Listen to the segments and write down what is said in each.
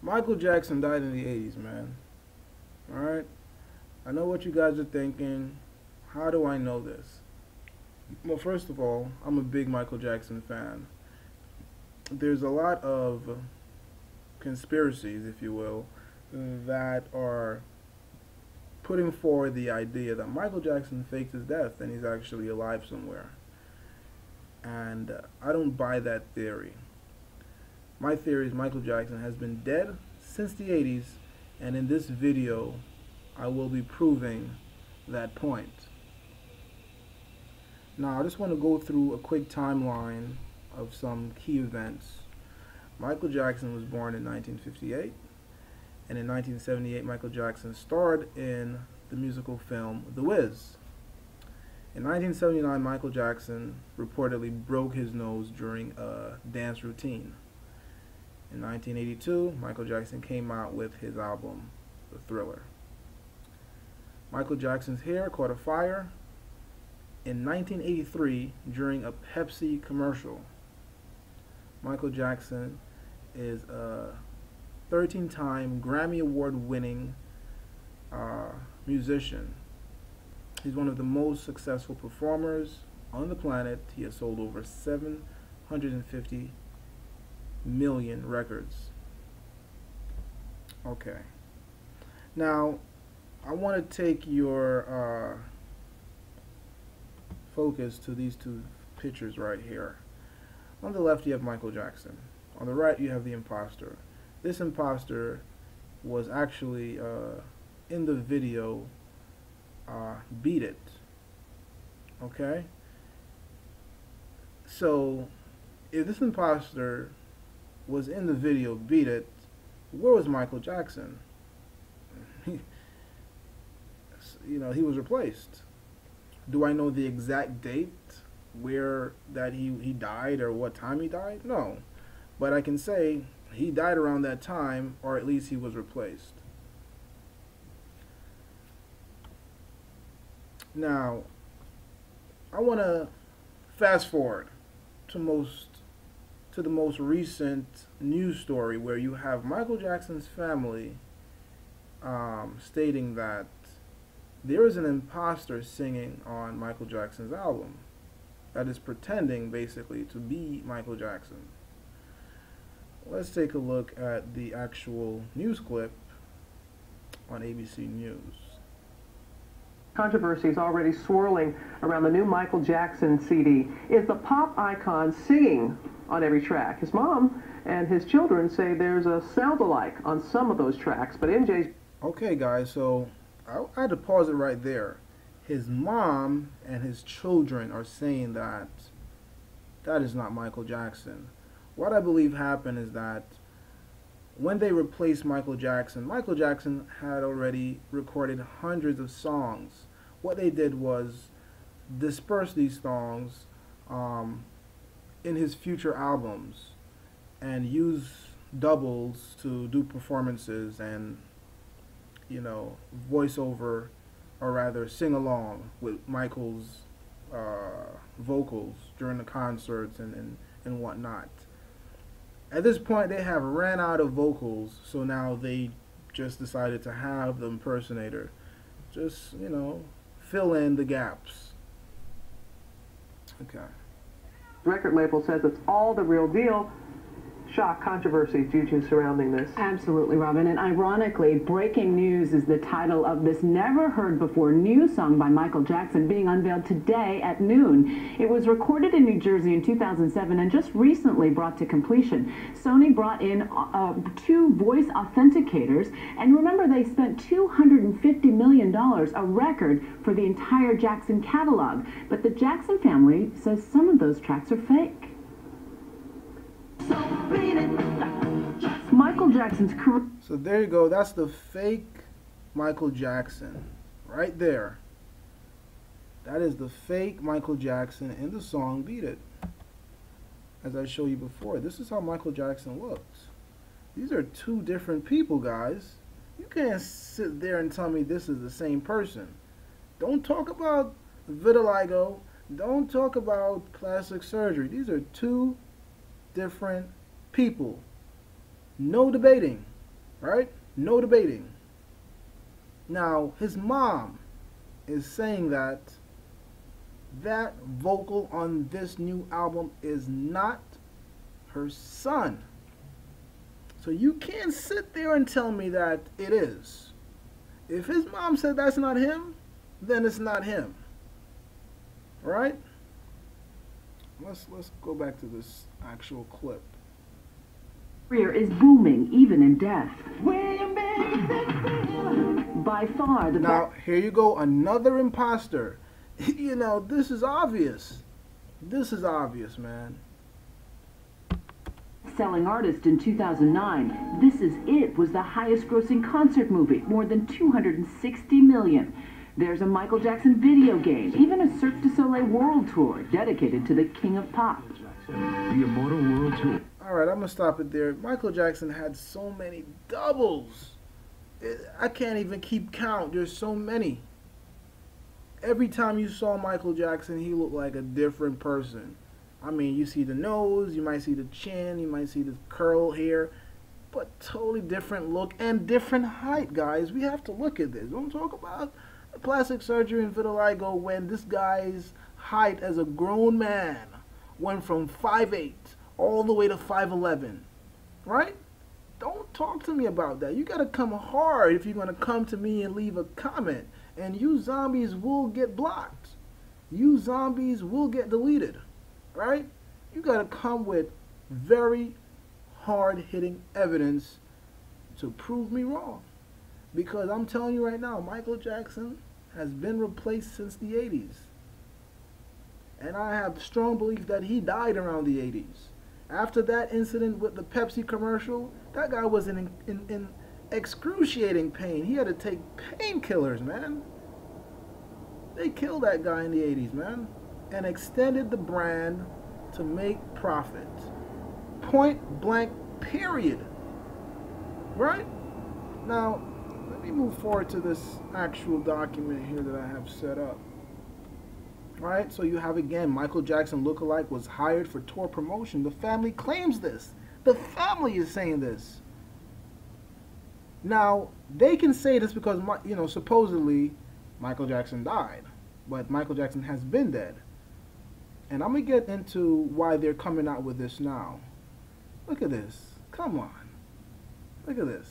Michael Jackson died in the 80s, man. Alright? I know what you guys are thinking. How do I know this? Well, first of all, I'm a big Michael Jackson fan. There's a lot of conspiracies, if you will, that are putting forward the idea that Michael Jackson faked his death and he's actually alive somewhere. And I don't buy that theory. My theory is Michael Jackson has been dead since the 80s, and in this video I will be proving that point. Now I just want to go through a quick timeline of some key events. Michael Jackson was born in 1958, and in 1978 Michael Jackson starred in the musical film The Wiz. In 1979 Michael Jackson reportedly broke his nose during a dance routine. In 1982 Michael Jackson came out with his album The Thriller. Michael Jackson's hair caught a fire in 1983 during a Pepsi commercial. Michael Jackson is a 13-time Grammy Award winning musician. He's one of the most successful performers on the planet. He has sold over 750 million records. Okay. Now, I want to take your focus to these two pictures right here. On the left you have Michael Jackson. On the right you have the imposter. This imposter was actually in the video Beat It. Okay? So, if this imposter was in the video Beat It, where was Michael Jackson? He was replaced. Do I know the exact date where that he died or what time he died? No. But I can say he died around that time, or at least he was replaced. Now, I want to fast forward to the most recent news story where you have Michael Jackson's family stating that there is an imposter singing on Michael Jackson's album that is pretending basically to be Michael Jackson. Let's take a look at the actual news clip on ABC News. Controversy is already swirling around the new Michael Jackson CD. Is the pop icon singing on every track? His mom and his children say there's a sound-alike on some of those tracks, but MJ's... Okay, guys, so I had to pause it right there. His mom and his children are saying that that is not Michael Jackson. What I believe happened is that when they replaced Michael Jackson had already recorded hundreds of songs. What they did was disperse these songs in his future albums and use doubles to do performances and, voiceover, or rather sing along with Michael's vocals during the concerts and whatnot. At this point, they have ran out of vocals, so now they just decided to have the impersonator just, fill in the gaps. Okay. Record label says it's all the real deal. Shock, controversy, Juju, surrounding this. Absolutely, Robin. And ironically, Breaking News is the title of this never-heard-before new song by Michael Jackson being unveiled today at noon. It was recorded in New Jersey in 2007 and just recently brought to completion. Sony brought in 2 voice authenticators, and remember, they spent $250 million, a record for the entire Jackson catalog. But the Jackson family says some of those tracks are fake. Michael Jackson's career. So there you go. That's the fake Michael Jackson right there. That is the fake Michael Jackson in the song Beat It. As I showed you before, this is how Michael Jackson looks. These are two different people, guys. You can't sit there and tell me this is the same person. Don't talk about vitiligo. Don't talk about plastic surgery. These are two different people. No debating. right? No debating. Now, his mom is saying that that vocal on this new album is not her son. So you can't sit there and tell me that it is. If his mom said that's not him, then it's not him. Right? Let's go back to this actual clip. Career is booming, even in death. By far the Now, here you go, another imposter. You know, this is obvious. This is obvious, man. selling artist in 2009. This Is It was the highest grossing concert movie, more than 260 million. There's a Michael Jackson video game, even a Cirque du Soleil world tour dedicated to the King of Pop. The Immortal World Tour. All right, I'm going to stop it there. Michael Jackson had so many doubles. I can't even keep count. There's so many. Every time you saw Michael Jackson, he looked like a different person. I mean, you see the nose, you might see the chin, you might see the curl hair, but totally different look and different height, guys. We have to look at this. Don't talk about plastic surgery and vitiligo when this guy's height as a grown man went from 5'8" all the way to 5'11", right? Don't talk to me about that. You got to come hard if you're going to come to me and leave a comment. And you zombies will get blocked. You zombies will get deleted, right? You got to come with very hard-hitting evidence to prove me wrong. Because I'm telling you right now, Michael Jackson has been replaced since the 80s. And I have strong belief that he died around the 80s. After that incident with the Pepsi commercial, that guy was in excruciating pain. He had to take painkillers, man. They killed that guy in the 80s, man. And extended the brand to make profit. Point blank, period. Right? Now, let me move forward to this actual document here that I have set up. Right, so you have again, Michael Jackson lookalike was hired for tour promotion. The family claims this. The family is saying this. Now, they can say this because, supposedly Michael Jackson died. But Michael Jackson has been dead. And I'm going to get into why they're coming out with this now. Look at this. Come on. Look at this.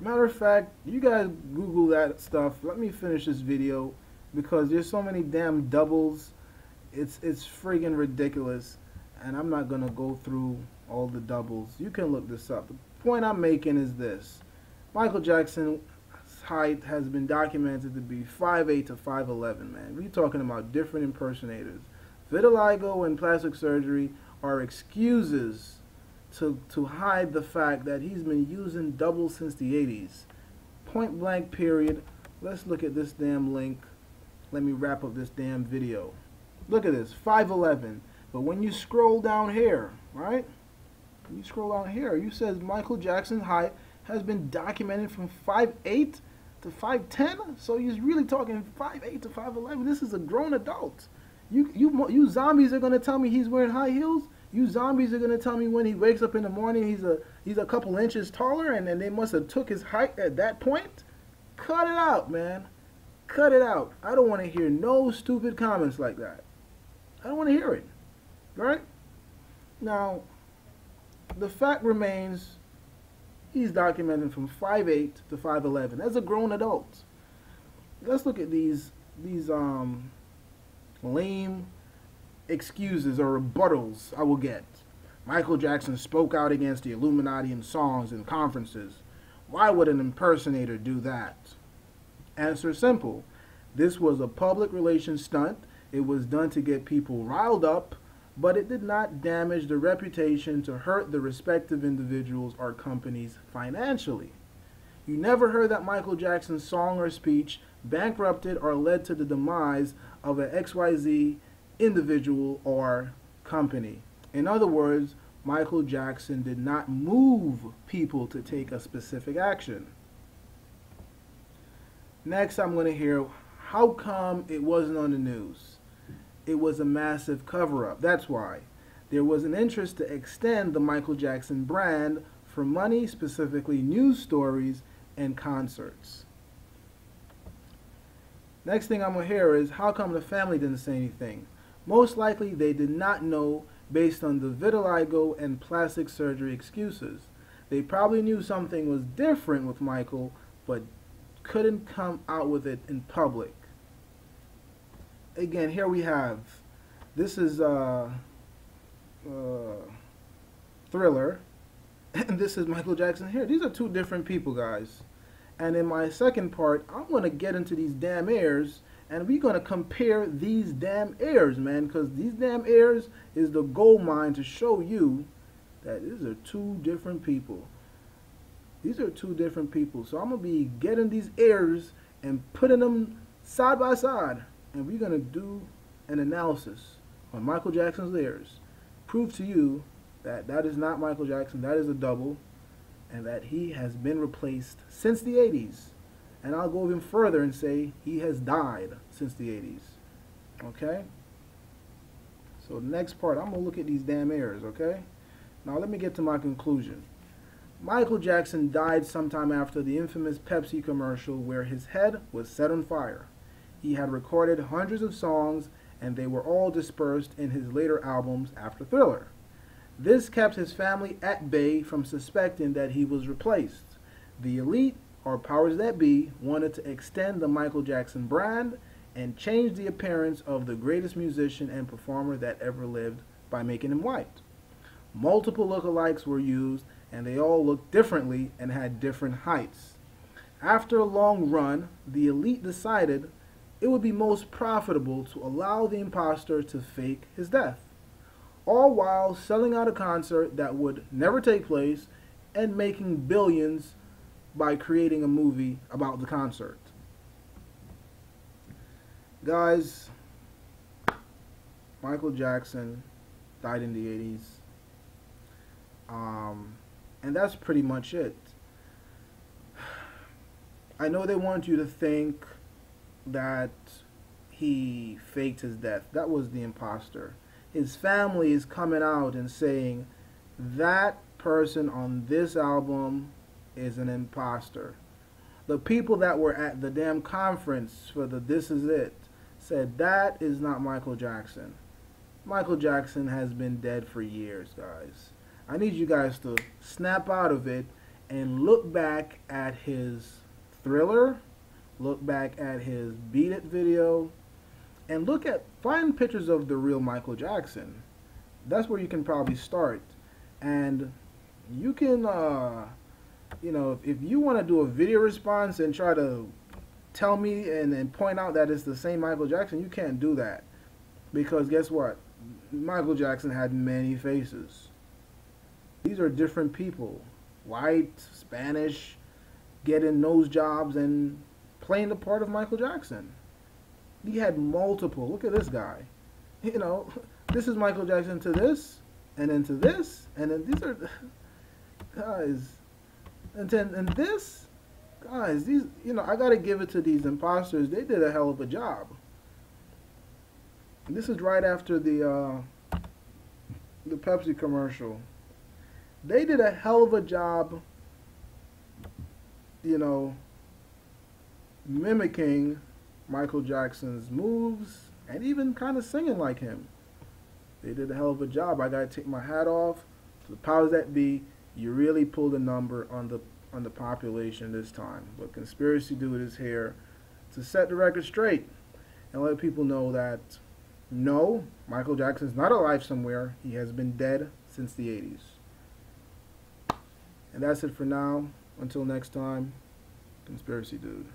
Matter of fact, you guys Google that stuff. Let me finish this video because there's so many damn doubles. It's friggin' ridiculous, and I'm not gonna go through all the doubles. You can look this up. The point I'm making is this: Michael Jackson's height has been documented to be 5'8" to 5'11". Man, we're talking about different impersonators. Vitiligo and plastic surgery are excuses to hide the fact that he's been using doubles since the 80s. Point blank, period. Let's look at this damn link. Let me wrap up this damn video. Look at this, 5'11". But when you scroll down here, right? When you scroll down here, you says Michael Jackson's height has been documented from 5'8" to 5'10". So you're really talking 5'8" to 5'11". This is a grown adult. You zombies are gonna tell me he's wearing high heels? You zombies are going to tell me when he wakes up in the morning he's a couple inches taller and they must have took his height at that point? Cut it out, man. Cut it out. I don't want to hear no stupid comments like that. I don't want to hear it. Right? Now, the fact remains he's documented from 5'8" to 5'11". As a grown adult. Let's look at these lame excuses or rebuttals I will get. Michael Jackson spoke out against the Illuminati in songs and conferences. Why would an impersonator do that? Answer simple. This was a public relations stunt. It was done to get people riled up, but it did not damage the reputation to hurt the respective individuals or companies financially. You never heard that Michael Jackson's song or speech bankrupted or led to the demise of an XYZ individual or company. In other words, Michael Jackson did not move people to take a specific action. Next, I'm going to hear how come it wasn't on the news. It was a massive cover-up. That's why. There was an interest to extend the Michael Jackson brand for money, specifically news stories and concerts. Next thing I'm going to hear is how come the family didn't say anything. Most likely they did not know based on the vitiligo and plastic surgery excuses. They probably knew something was different with Michael, but couldn't come out with it in public. Again, here we have, this is Thriller, and this is Michael Jackson here. These are two different people, guys. And in my second part, I'm going to get into these damn heirs, and we're going to compare these damn heirs, man, because these damn heirs is the gold mine to show you that these are two different people. These are two different people. So I'm going to be getting these heirs and putting them side by side, and we're going to do an analysis on Michael Jackson's heirs. Prove to you that that is not Michael Jackson, that is a double, and that he has been replaced since the 80s. And I'll go even further and say he has died since the 80s. Okay? So the next part, I'm going to look at these damn heirs, okay? Now let me get to my conclusion. Michael Jackson died sometime after the infamous Pepsi commercial where his head was set on fire. He had recorded hundreds of songs and they were all dispersed in his later albums after Thriller. This kept his family at bay from suspecting that he was replaced. The elite, or powers that be, wanted to extend the Michael Jackson brand and change the appearance of the greatest musician and performer that ever lived by making him white. Multiple lookalikes were used and they all looked differently and had different heights. After a long run, the elite decided it would be most profitable to allow the imposter to fake his death, all while selling out a concert that would never take place and making billions by creating a movie about the concert. Guys, Michael Jackson died in the 80s. And that's pretty much it. I know they want you to think that he faked his death. That was the imposter. His family is coming out and saying that person on this album is an imposter. The people that were at the damn conference for the This Is It said that is not Michael Jackson. Michael Jackson has been dead for years, guys. I need you guys to snap out of it and look back at his Thriller, look back at his Beat It video, and find pictures of the real Michael Jackson. That's where you can probably start. And you can, if you want to do a video response and try to tell me and point out that it's the same Michael Jackson, you can't do that. Because guess what? Michael Jackson had many faces. These are different people. White, Spanish, getting nose jobs and playing the part of Michael Jackson. He had multiple. Look at this guy. This is Michael Jackson to this, and then to this, and then these are guys. And this, guys, these, I gotta give it to these imposters. They did a hell of a job. And this is right after the Pepsi commercial. They did a hell of a job, mimicking Michael Jackson's moves and even kind of singing like him. They did a hell of a job. I gotta take my hat off to the powers that be. You really pulled a number on the population this time. But Conspiracy Dude is here to set the record straight and let people know that no, Michael Jackson's not alive somewhere. He has been dead since the 80s. And that's it for now. Until next time, Conspiracy Dude.